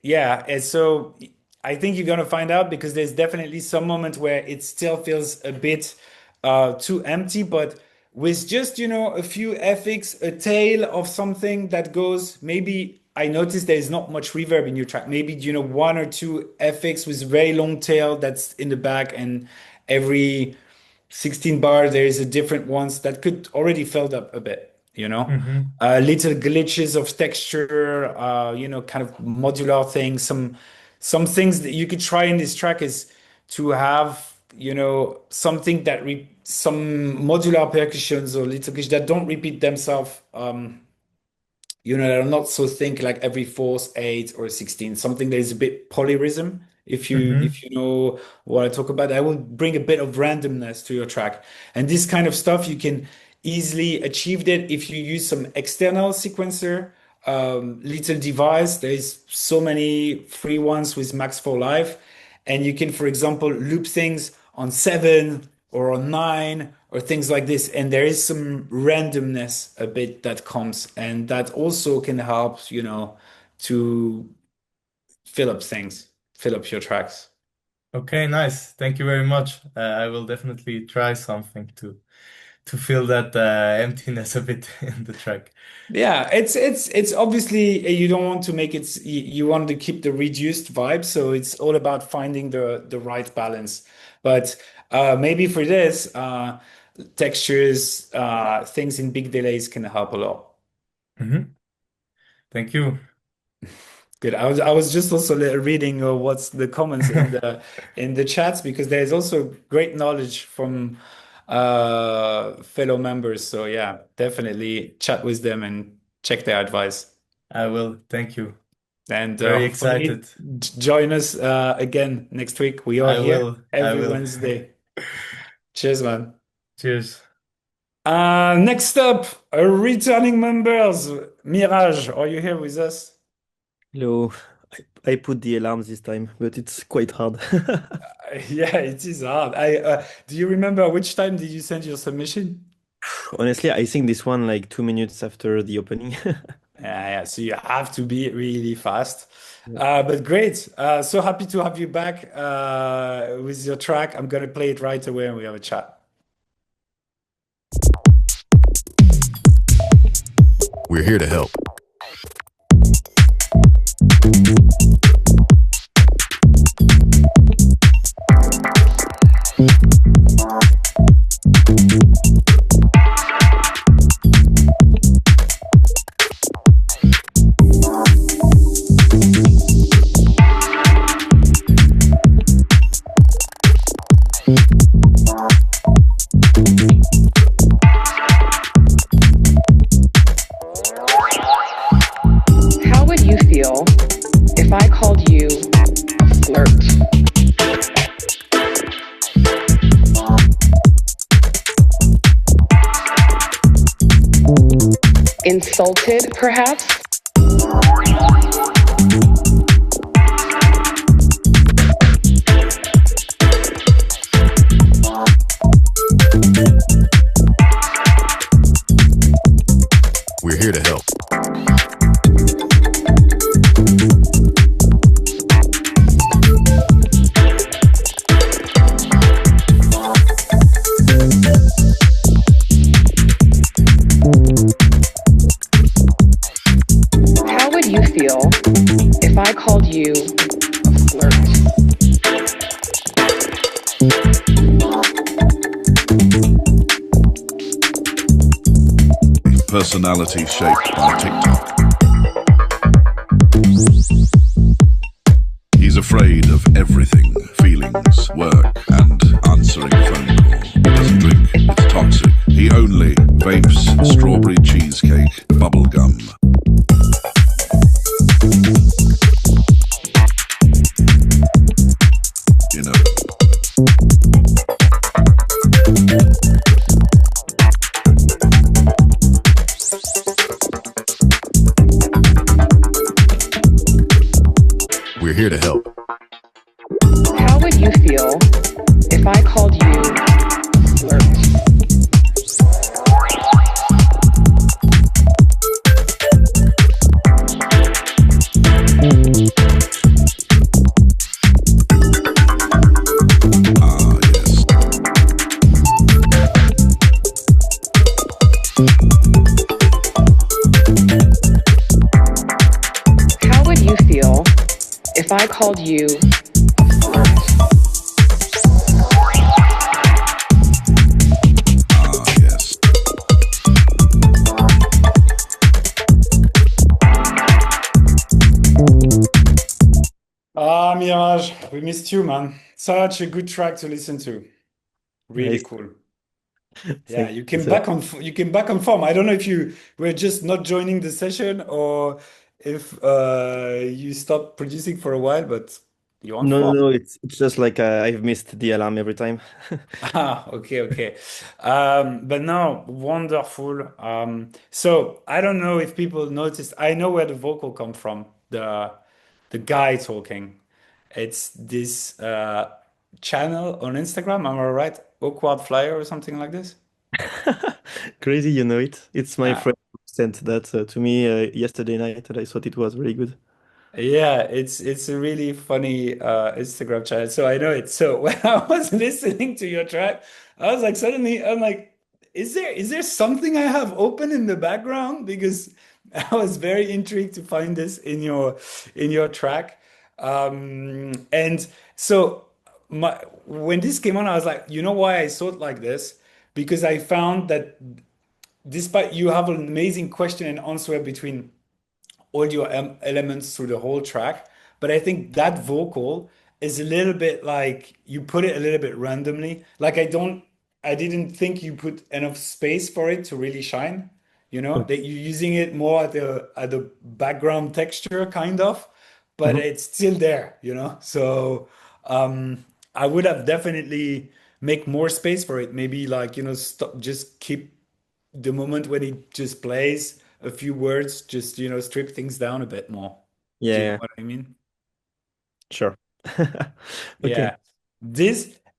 [SPEAKER 1] Yeah, and so I think you're gonna find out because there's definitely some moment where it still feels a bit too empty, but with just a few FX, a tail of something that goes. Maybe I noticed there's not much reverb in your track. Maybe one or two FX with very long tail that's in the back, and every 16 bars there is a different ones that could already filled up a bit.
[SPEAKER 7] Hmm.
[SPEAKER 1] Little glitches of texture, kind of modular things. Some things that you could try in this track is to have, something some modular percussions or little glitch that don't repeat themselves. They're not so think like every fourth, eight, or 16. Something that is a bit polyrhythm. If you know what I talk about, I will bring a bit of randomness to your track. And this kind of stuff you can easily achieve that if you use some external sequencer, little device. There's so many free ones with Max for Live, and you can, for example, loop things on 7 or on 9 or things like this. And there is some randomness a bit that comes, and that also can help, to fill up things, fill up your tracks.
[SPEAKER 7] Okay, nice. Thank you very much. I will definitely try something to fill that emptiness a bit in the track.
[SPEAKER 1] Yeah, it's obviously you don't want to make it. You want to keep the reduced vibe, so it's all about finding the right balance. But maybe for this, textures, things in big delays can help a lot.
[SPEAKER 7] Hmm. Thank you.
[SPEAKER 1] Good. I was just also reading what's the comments in the chats, because there's also great knowledge from fellow members. So yeah, definitely chat with them and check their advice.
[SPEAKER 7] I will. Thank you.
[SPEAKER 1] And
[SPEAKER 7] Very
[SPEAKER 1] hopefully
[SPEAKER 7] excited.
[SPEAKER 1] join us again next week. We are
[SPEAKER 7] I
[SPEAKER 1] here
[SPEAKER 7] will. I
[SPEAKER 1] every
[SPEAKER 7] will.
[SPEAKER 1] Wednesday. Cheers, man.
[SPEAKER 7] Cheers.
[SPEAKER 1] Next up, returning members. Mirage, are you here with us?
[SPEAKER 4] Hello. I put the alarm this time, but it's quite hard.
[SPEAKER 1] Yeah, it is hard. Do you remember which time did you send your submission?
[SPEAKER 4] Honestly, I think this one like 2 minutes after the opening.
[SPEAKER 1] Yeah, so you have to be really fast.
[SPEAKER 4] Yeah.
[SPEAKER 1] But great. So happy to have you back with your track. I'm gonna play it right away and we have a chat.
[SPEAKER 8] We're here to help.
[SPEAKER 9] How would you feel if I called you a flirt? Insulted, perhaps?
[SPEAKER 8] We're here to help.
[SPEAKER 9] How would you feel if I called you a flirt?
[SPEAKER 8] Personality shaped by TikTok. He's afraid of everything, feelings, work, and answering a phone call. He doesn't drink, it's toxic. He only vapes strawberry cheesecake bubble gum. You know. We're here to help.
[SPEAKER 9] How would you feel if I called you a flirt?
[SPEAKER 8] Ah, yes.
[SPEAKER 9] How would you feel if I called you a flirt?
[SPEAKER 8] Ah, yes.
[SPEAKER 1] Mirage, we missed you, man. Such a good track to listen to. Really
[SPEAKER 4] Nice.
[SPEAKER 1] cool. Yeah,
[SPEAKER 4] Thank
[SPEAKER 1] you
[SPEAKER 4] you.
[SPEAKER 1] came back on you came back on form. I don't know if you were just not joining the session or if you stopped producing for a while, but you're on
[SPEAKER 4] No, no,
[SPEAKER 1] form.
[SPEAKER 4] no. It's just like I've missed the alarm every time.
[SPEAKER 1] Ah, okay, okay. But no, wonderful. So I don't know if people noticed. I know where the vocal come from. The guy talking. It's this channel on Instagram. Am I right? Awkward Flyer or something like this.
[SPEAKER 4] Crazy, you know it. It's my
[SPEAKER 1] Uh,
[SPEAKER 4] friend who sent that to me yesterday night, and I thought it was very good.
[SPEAKER 1] Yeah, it's a really funny Instagram channel. So I know it. So when I was listening to your track, I was like suddenly I'm like, is there something I have open in the background? Because I was very intrigued to find this in your track. And so when this came on, I was like, you know why I thought like this? Because I found that despite you have an amazing question and answer between all your elements through the whole track. But I think that vocal is a little bit like you put it a little bit randomly. Like I didn't think you put enough space for it to really shine. You know, that you're using it more at the background texture kind of, but
[SPEAKER 4] Mhm.
[SPEAKER 1] it's still there, you know. So I would have definitely make more space for it. Maybe like, you know, stop, just keep the moment when he just plays a few words, just strip things down a bit more.
[SPEAKER 4] Yeah,
[SPEAKER 1] Do you know
[SPEAKER 4] yeah,
[SPEAKER 1] what I mean?
[SPEAKER 4] sure. Okay.
[SPEAKER 1] Yeah.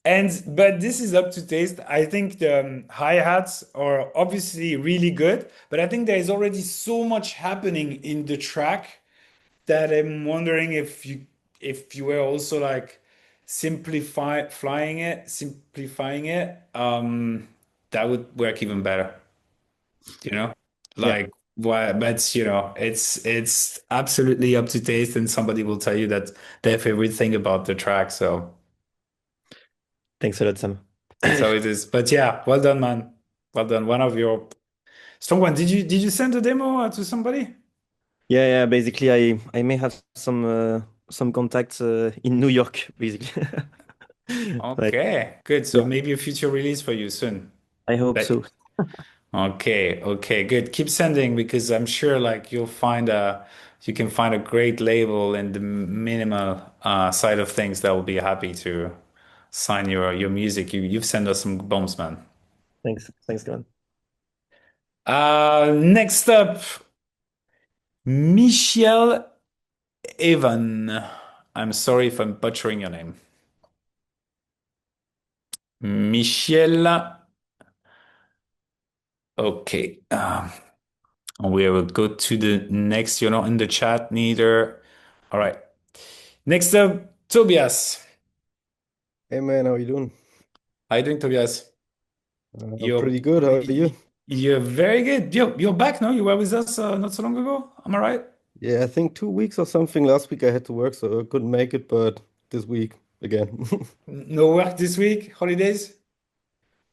[SPEAKER 1] But this is up to taste. I think the hi-hats are obviously really good, but I think there is already so much happening in the track that I'm wondering if you were also like simplifying it, that would work even better, you know?
[SPEAKER 4] Yeah.
[SPEAKER 1] Like why but it's absolutely up to taste and somebody will tell you that their favorite thing about the track. So
[SPEAKER 4] Thanks a lot, Sam.
[SPEAKER 1] that's how it is. But yeah, well done, man. Well done. One of your strong one. Did you send a demo to somebody?
[SPEAKER 4] Yeah, yeah. Basically, I may have some contacts in New York, basically. Like,
[SPEAKER 1] Okay, good. So
[SPEAKER 4] yeah,
[SPEAKER 1] maybe a future release for you soon.
[SPEAKER 4] I hope
[SPEAKER 1] But
[SPEAKER 4] so.
[SPEAKER 1] okay, okay, good. Keep sending because I'm sure like you can find a great label in the minimal side of things that will be happy to sign your music. You've sent us some bombs, man.
[SPEAKER 4] Thanks, Glenn.
[SPEAKER 1] Next up, Michelle Evan. I'm sorry if I'm butchering your name. Michelle. Okay. We will go to the next. You're not in the chat neither. All right. Next up, Tobias.
[SPEAKER 10] Hey man, how you doing?
[SPEAKER 1] How you doing, Tobias? You're
[SPEAKER 10] Pretty good. How are you?
[SPEAKER 1] you're very good. You're back, no? You were with us not so long ago. Am I right?
[SPEAKER 10] Yeah, I think 2 weeks or something. Last week I had to work, so I couldn't make it, but this week again.
[SPEAKER 1] No work this week? Holidays?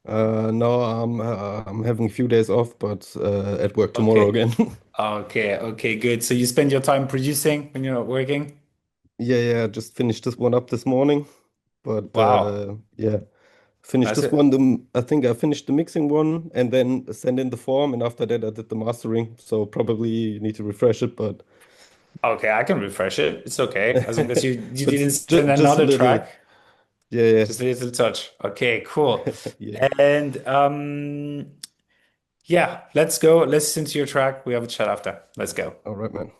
[SPEAKER 10] No, I'm having a few days off, but at work tomorrow
[SPEAKER 1] Okay.
[SPEAKER 10] again.
[SPEAKER 1] Okay. Okay. Good. So you spend your time producing when you're not working?
[SPEAKER 10] Yeah, yeah, just finished this one up this morning, but
[SPEAKER 1] Wow.
[SPEAKER 10] yeah, finished
[SPEAKER 1] That's
[SPEAKER 10] this
[SPEAKER 1] it.
[SPEAKER 10] one. I think I finished the mixing one and then sent in the form, and after that I did the mastering. So probably need to refresh it, but
[SPEAKER 1] Okay, I can refresh it. It's okay. As long as you
[SPEAKER 10] but
[SPEAKER 1] didn't send
[SPEAKER 10] just a
[SPEAKER 1] another
[SPEAKER 10] little.
[SPEAKER 1] track.
[SPEAKER 10] Yeah, yeah,
[SPEAKER 1] Just a little touch. Okay, cool.
[SPEAKER 10] yeah.
[SPEAKER 1] And yeah, let's go. Let's listen to your track. We have a chat after. Let's go.
[SPEAKER 10] All right, man.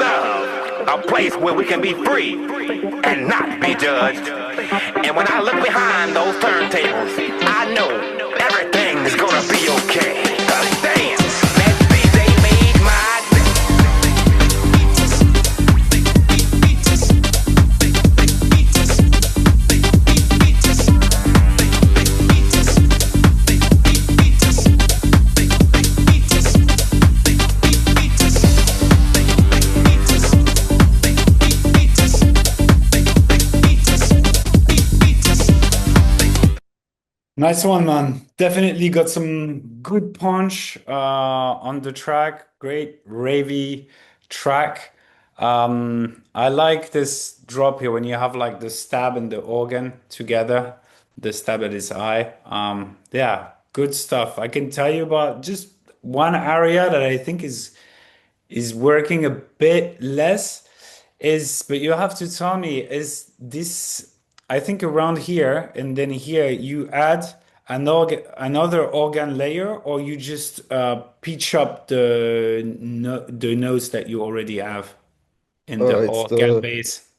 [SPEAKER 11] love, a place where we can be free and not be judged. And when I look behind those turntables, I know everything is gonna be okay. 'Cause damn, that DJ made my day.
[SPEAKER 1] Nice one, man. Definitely got some good punch on the track. Great ravey track. I like this drop here when you have like the stab and the organ together, the stab at his eye. Yeah, good stuff. I can tell you about just one area that I think is working a bit less is, but you have to tell me, is this, I think around here and then here you add another organ layer, or you just pitch up the no, the notes that you already have in the
[SPEAKER 10] It's
[SPEAKER 1] organ
[SPEAKER 10] the
[SPEAKER 1] base?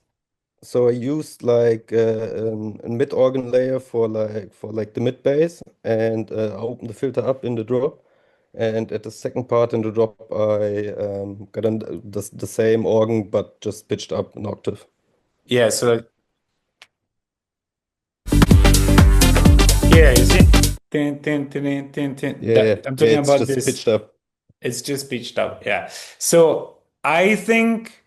[SPEAKER 10] so I used like a mid organ layer for like the mid bass, and I opened the filter up in the drop, and at the second part in the drop I got the same organ but just pitched up an octave.
[SPEAKER 1] Yeah, so yeah, you see? Tin, tin, tin, tin, tin.
[SPEAKER 10] Yeah,
[SPEAKER 1] That,
[SPEAKER 10] yeah,
[SPEAKER 1] I'm
[SPEAKER 10] yeah.
[SPEAKER 1] talking
[SPEAKER 10] It's
[SPEAKER 1] about
[SPEAKER 10] just
[SPEAKER 1] this.
[SPEAKER 10] pitched up.
[SPEAKER 1] It's just pitched up. Yeah. So I think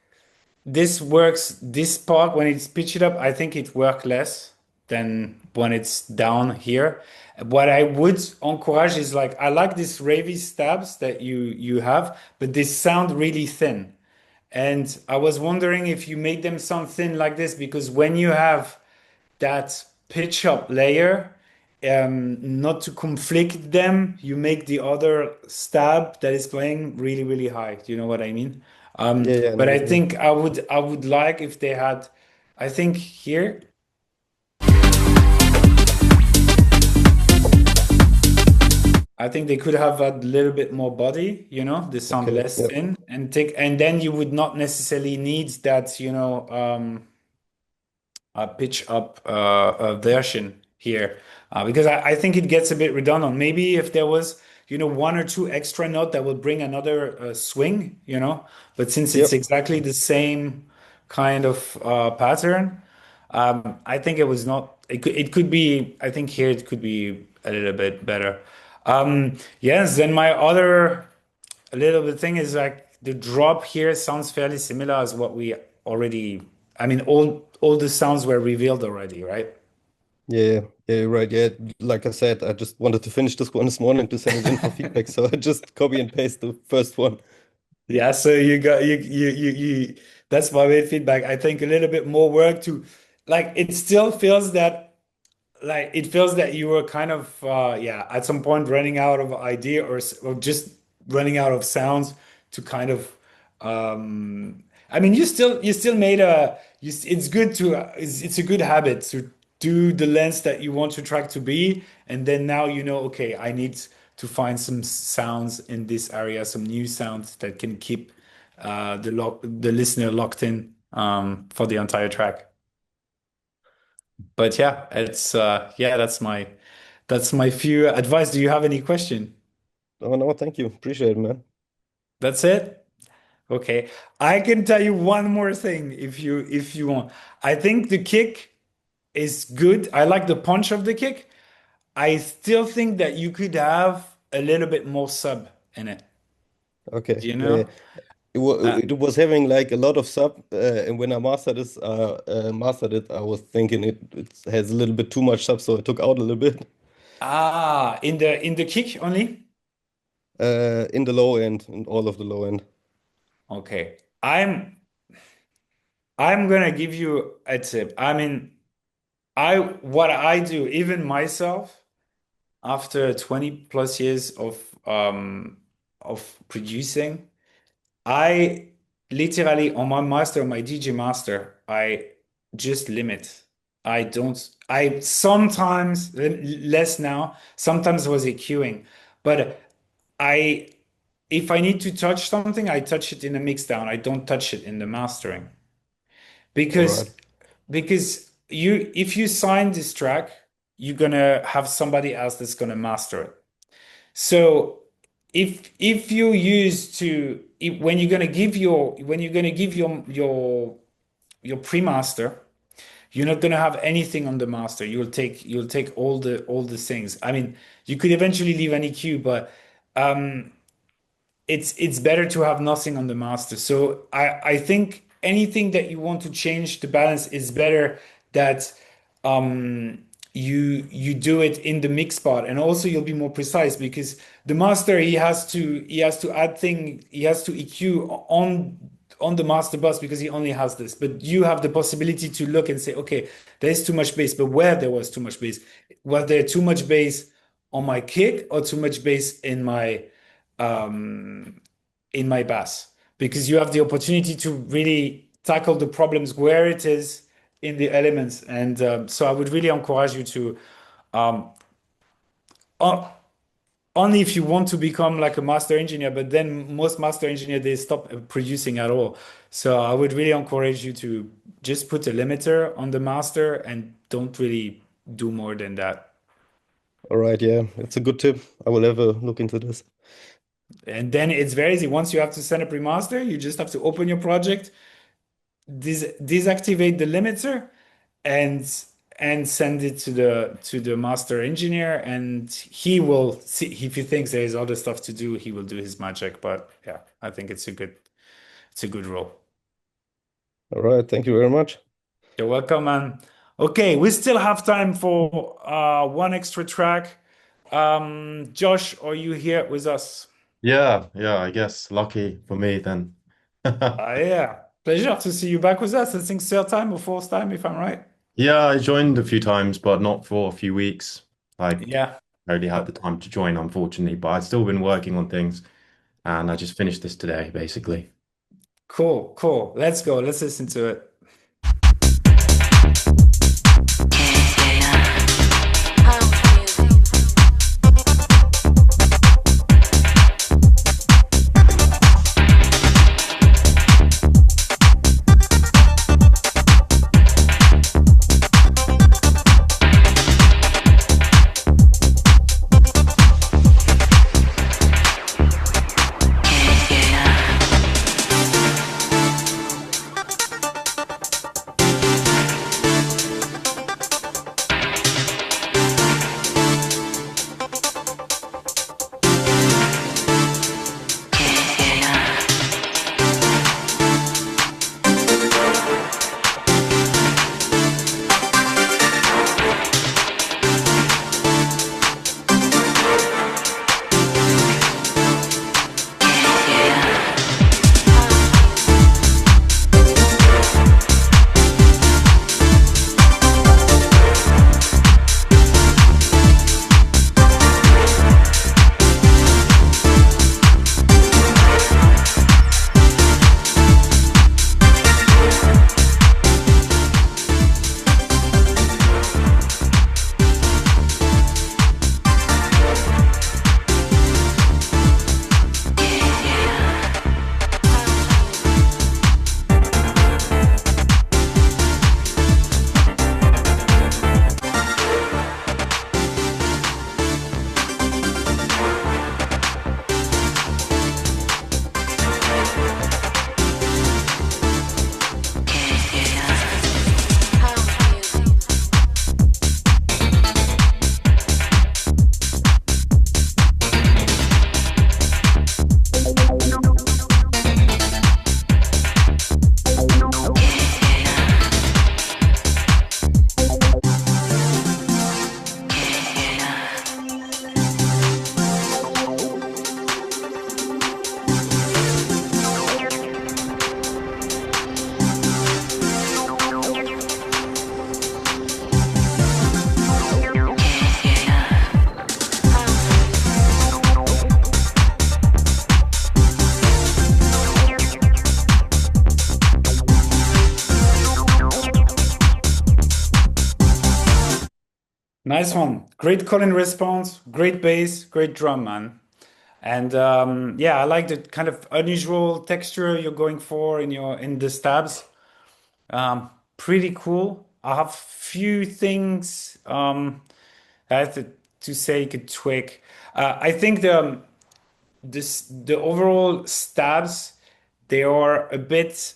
[SPEAKER 1] this works, this part, when it's pitched up, I think it works less than when it's down here. What I would encourage is like, I like these ravey stabs that you have, but they sound really thin. And I was wondering if you made them sound thin like this, because when you have that pitch up layer, not to conflict them, you make the other stab that is playing really, really high. Do you know what I mean?
[SPEAKER 10] Yeah, yeah, I know
[SPEAKER 1] But I
[SPEAKER 10] what you mean.
[SPEAKER 1] think I would like if they had, I think here, I think they could have a little bit more body, you know, they sound
[SPEAKER 10] Okay,
[SPEAKER 1] less
[SPEAKER 10] yeah,
[SPEAKER 1] thin and take, and then you would not necessarily need that, a pitch up version here, because I think it gets a bit redundant. Maybe if there was, one or two extra note that would bring another swing, but since it's
[SPEAKER 10] yep,
[SPEAKER 1] exactly the same kind of pattern, I think it was not. It could be. I think here it could be a little bit better. Yes. Then my other a little bit thing is like the drop here sounds fairly similar as what we already. I mean, all the sounds were revealed already, right?
[SPEAKER 10] yeah, yeah, right. Yeah, like I said, I just wanted to finish this one this morning to send it in for feedback, so I just copy and paste the first one.
[SPEAKER 1] Yeah, so you got you that's my main feedback. I think a little bit more work to, like, it still feels that, like, it feels that you were kind of yeah, at some point running out of idea, or just running out of sounds to kind of I mean, you still made it's good to it's a good habit to do the length that you want your track to be, and then now okay, I need to find some sounds in this area, some new sounds that can keep the listener locked in for the entire track. But yeah, it's yeah, that's my few advice. Do you have any question?
[SPEAKER 10] Oh no, thank you. Appreciate it, man.
[SPEAKER 1] That's it? Okay. I can tell you one more thing if you want. I think the kick is good. I like the punch of the kick. I still think that you could have a little bit more sub in it.
[SPEAKER 10] Okay,
[SPEAKER 1] Do you
[SPEAKER 10] yeah, yeah.
[SPEAKER 1] know? Uh,
[SPEAKER 10] It was having like a lot of sub, and when I mastered it, I was thinking it has a little bit too much sub, so I took out a little bit
[SPEAKER 1] in the kick only?
[SPEAKER 10] in the low end and all of the low end.
[SPEAKER 1] Okay. I'm gonna give you a tip. I mean, what I do, even myself, after 20 plus years of producing, I literally on my master, my DJ master, I just limit. I sometimes less now, sometimes was EQing, but I if I need to touch something, I touch it in the mix down. I don't touch it in the mastering
[SPEAKER 10] All right.
[SPEAKER 1] because you if you sign this track, you're gonna have somebody else that's gonna master it. So if you use to if, when you're gonna give your pre-master, you're not gonna have anything on the master. You'll take all the things. I mean, you could eventually leave an EQ, but um, it's better to have nothing on the master. So I think anything that you want to change the balance is better that um you do it in the mix part, and also you'll be more precise because the master he has to add thing he has to EQ on the master bus because he only has this, but you have the possibility to look and say, okay, there's too much bass, but where there was too much bass, was there too much bass on my kick or too much bass um, in my bass, because you have the opportunity to really tackle the problems where it is in the elements. And so I would really encourage you to, um, o- only if you want to become like a master engineer, but then most master engineer, they stop producing at all. So I would really encourage you to just put a limiter on the master and don't really do more than that.
[SPEAKER 10] All right, yeah, it's a good tip. I will have a look into this.
[SPEAKER 1] And then it's very easy. Once you have to send a pre-master, you just have to open your project, deactivate the limiter, and send it to the master engineer, and he will see if he thinks there is other stuff to do, he will do his magic. But yeah, I think it's a good rule.
[SPEAKER 10] All right, thank you very much.
[SPEAKER 1] You're welcome, man. Okay, we still have time for one extra track. Josh, are you here with us?
[SPEAKER 12] Yeah, I guess lucky for me then.
[SPEAKER 1] Yeah, pleasure to see you back with us. I think third time or fourth time, if I'm right.
[SPEAKER 12] Yeah, I joined a few times, but not for a few weeks. Like,
[SPEAKER 1] Yeah.
[SPEAKER 12] I only had the time to join, unfortunately, but I've still been working on things, and I just finished this today, basically.
[SPEAKER 1] Cool, cool. Let's go. Let's listen to it. Nice one. Great call and response, great bass, great drum, man. And yeah, I like the kind of unusual texture you're going for in the stabs. Pretty cool. I have few things I have to say could tweak. I think the overall stabs they are a bit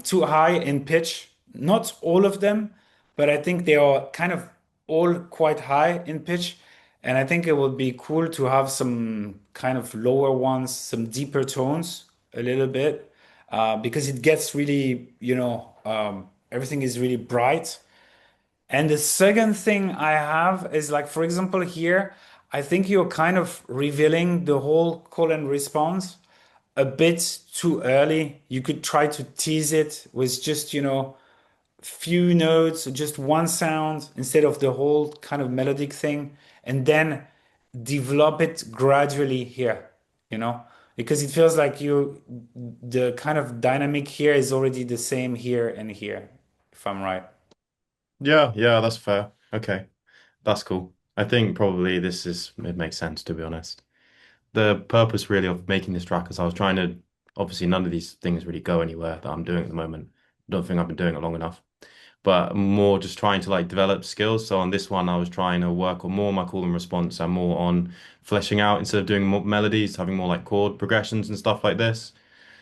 [SPEAKER 1] too high in pitch. Not all of them, but I think they are kind of all quite high in pitch. And I think it would be cool to have some kind of lower ones, some deeper tones a little bit, because it gets really, everything is really bright. And the second thing I have is like, for example, here, I think you're kind of revealing the whole call and response a bit too early. You could try to tease it with just, few notes, just one sound instead of the whole kind of melodic thing, and then develop it gradually here, you know, because it feels like the kind of dynamic here is already the same here and here, if I'm right.
[SPEAKER 12] Yeah, yeah, that's fair. Okay, that's cool. I think probably it makes sense to be honest. The purpose really of making this track is I was trying to obviously none of these things really go anywhere that I'm doing at the moment. Don't think I've been doing it long enough. But more just trying to like develop skills. So on this one, I was trying to work on more my call and response and more on fleshing out instead of doing more melodies, having more like chord progressions and stuff like this.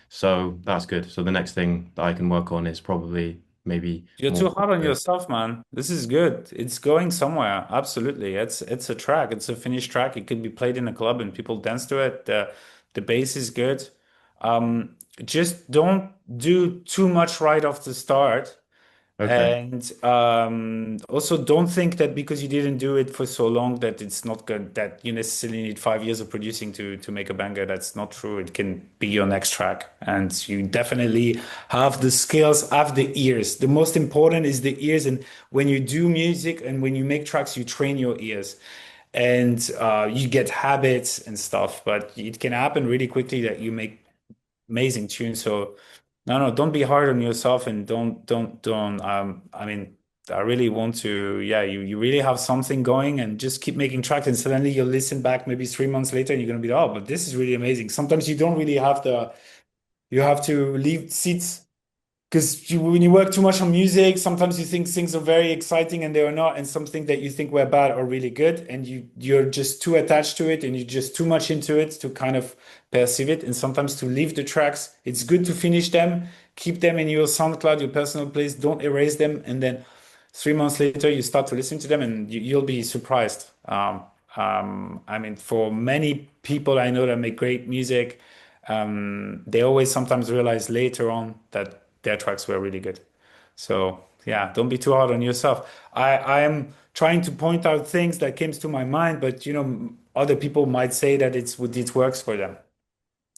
[SPEAKER 12] So that's good. So the next thing that I can work on is probably maybe
[SPEAKER 1] You're
[SPEAKER 12] more.
[SPEAKER 1] too hard on yourself, man. This is good. It's going somewhere. Absolutely. It's a track. It's a finished track. It could be played in a club and people dance to it. The bass is good. Just don't do too much right off the start.
[SPEAKER 12] Okay.
[SPEAKER 1] And also, don't think that because you didn't do it for so long that it's not good, that you necessarily need 5 years of producing to make a banger. That's not true. It can be your next track. And you definitely have the skills, have the ears. The most important is the ears. And when you do music and when you make tracks, you train your ears and you get habits and stuff. But it can happen really quickly that you make amazing tunes. So no, don't be hard on yourself and don't. I mean, I really want to. Yeah, you really have something going and just keep making tracks. And suddenly you'll listen back maybe 3 months later and you're gonna be, oh, but this is really amazing. Sometimes you don't really have you have to leave seats because when you work too much on music, sometimes you think things are very exciting and they are not, and something that you think were bad are really good, and you're just too attached to it and you're just too much into it to kind of perceive it. And sometimes to leave the tracks, it's good to finish them, keep them in your SoundCloud, your personal place, don't erase them, and then 3 months later you start to listen to them and you'll be surprised. I mean, for many people I know that make great music, they always sometimes realize later on that their tracks were really good. So yeah, don't be too hard on yourself. I am trying to point out things that came to my mind, but other people might say that it works for them.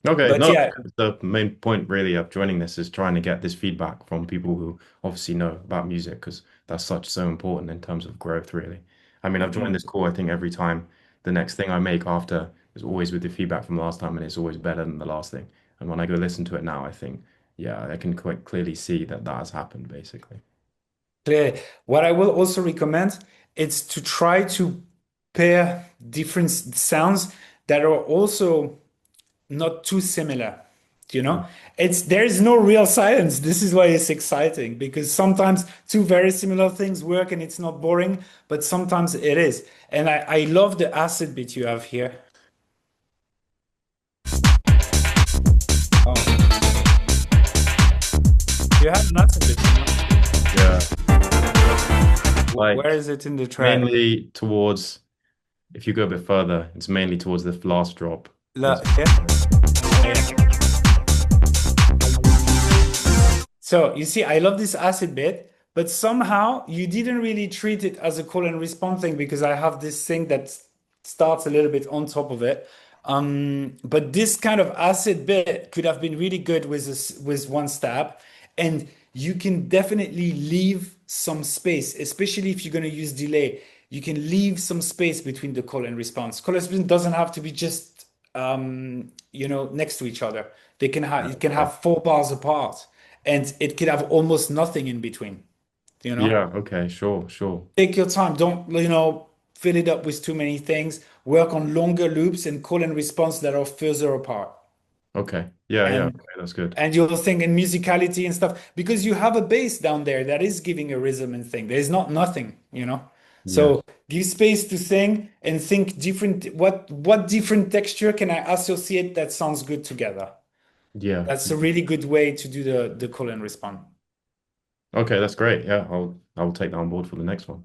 [SPEAKER 12] Okay,
[SPEAKER 1] But
[SPEAKER 12] no,
[SPEAKER 1] yeah,
[SPEAKER 12] the main point really of joining this is trying to get this feedback from people who obviously know about music because that's so important in terms of growth, really. I mean, I've joined
[SPEAKER 1] mhm.
[SPEAKER 12] this call, I think every time the next thing I make after is always with the feedback from last time and it's always better than the last thing. And when I go listen to it now, I think, yeah, I can quite clearly see that that has happened basically.
[SPEAKER 1] Clear. What I will also recommend is to try to pair different sounds that are also not too similar. You know, it's there is no real silence. This is why it's exciting because sometimes two very similar things work and it's not boring, but sometimes it is. And I love the acid bit you have here. Oh, you have an acid bit,
[SPEAKER 12] Yeah, like
[SPEAKER 1] Where is it in the track?
[SPEAKER 12] mainly towards, if you go a bit further, it's mainly towards the last drop.
[SPEAKER 1] Yeah. Yeah. So you see, I love this acid bit, but somehow you didn't really treat it as a call and response thing because I have this thing that starts a little bit on top of it. But this kind of acid bit could have been really good with with one stab, and you can definitely leave some space, especially if you're going to use delay. You can leave some space between the call and response. Call and response doesn't have to be just next to each other. They can have it can
[SPEAKER 12] Okay.
[SPEAKER 1] have 4 bars apart, and it can have almost nothing in between. You know,
[SPEAKER 12] Yeah, okay, sure, sure.
[SPEAKER 1] take your time. Don't. fill it up with too many things. Work on longer loops and call and response that are further apart.
[SPEAKER 12] Okay. Yeah, yeah.
[SPEAKER 1] And
[SPEAKER 12] Okay, that's good.
[SPEAKER 1] and you'll think in musicality and stuff because you have a bass down there that is giving a rhythm and thing. There's not nothing, you know.
[SPEAKER 12] Yeah.
[SPEAKER 1] So give space to sing and think different. What different texture can I associate that sounds good together?
[SPEAKER 12] Yeah.
[SPEAKER 1] That's a really good way to do the call and respond.
[SPEAKER 12] Okay, that's great. Yeah, I'll take that on board for the next one.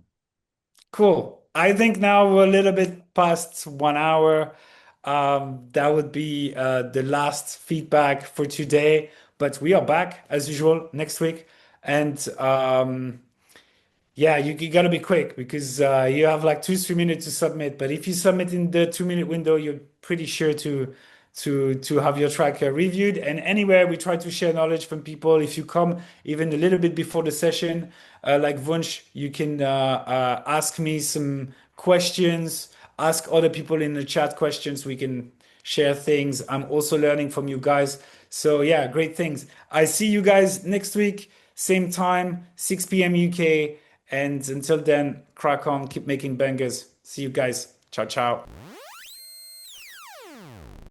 [SPEAKER 1] Cool. I think now we're a little bit past 1 hour. That would be the last feedback for today. But we are back as usual next week. And yeah, you got to be quick because you have like 2 3 minutes to submit. But if you submit in the 2 minute window, you're pretty sure to have your track reviewed. And anywhere we try to share knowledge from people. If you come even a little bit before the session, like Wunsch, you can ask me some questions, ask other people in the chat questions. We can share things. I'm also learning from you guys. So yeah, great things. I see you guys next week, same time, 6 p.m. UK. And until then, crack on, keep making bangers. See you guys. Ciao, ciao.